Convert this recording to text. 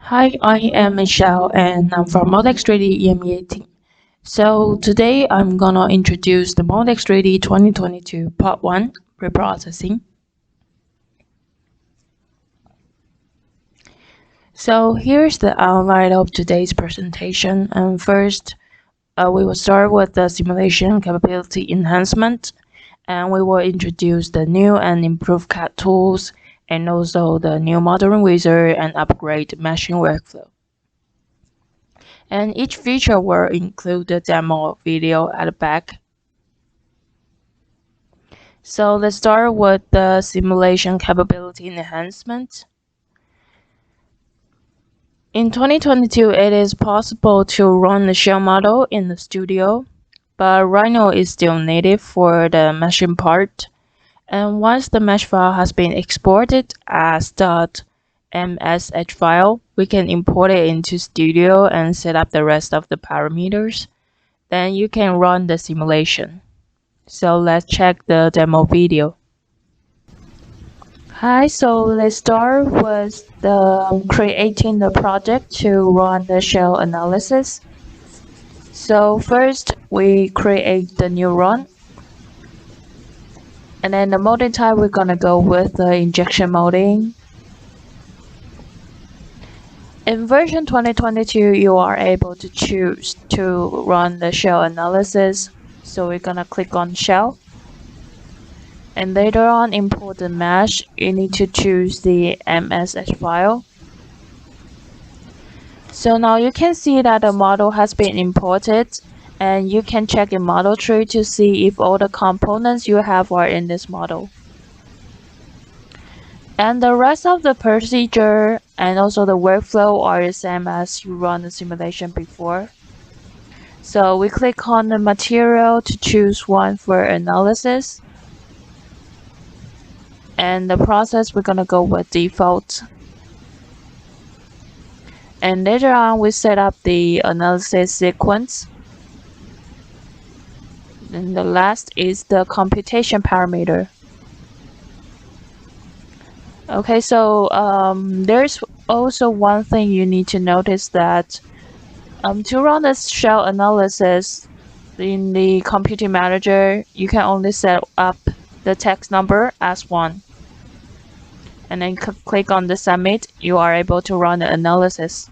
Hi, I am Michelle and I'm from Moldex3D EMEA team. So today I'm gonna introduce the Moldex3D 2022 Part 1 Preprocessing. So here's the outline of today's presentation. And first, we will start with the simulation capability enhancement, and we will introduce the new and improved CAD tools and also the new modeling wizard and upgrade meshing workflow. And each feature will include a demo video at the back. So let's start with the simulation capability enhancement. In 2022, it is possible to run the shell model in the studio, but Rhino is still native for the meshing part. And once the mesh file has been exported as .msh file, we can import it into Studio and set up the rest of the parameters. Then you can run the simulation. So let's check the demo video. Hi, so let's start with creating the project to run the shell analysis. So first we create the new run. And then the molding type, we're gonna go with the injection molding. In version 2022, you are able to choose to run the shell analysis. So we're gonna click on shell. And later on, import the mesh, you need to choose the MSH file. So now you can see that the model has been imported, and you can check your model tree to see if all the components you have are in this model. And the rest of the procedure and also the workflow are the same as you run the simulation before. So we click on the material to choose one for analysis. And the process, we're gonna go with default. And later on, we set up the analysis sequence. And the last is the computation parameter. Okay, so there's also one thing you need to notice that to run the shell analysis in the computing manager, you can only set up the text number as 1. And then click on the submit, you are able to run the analysis.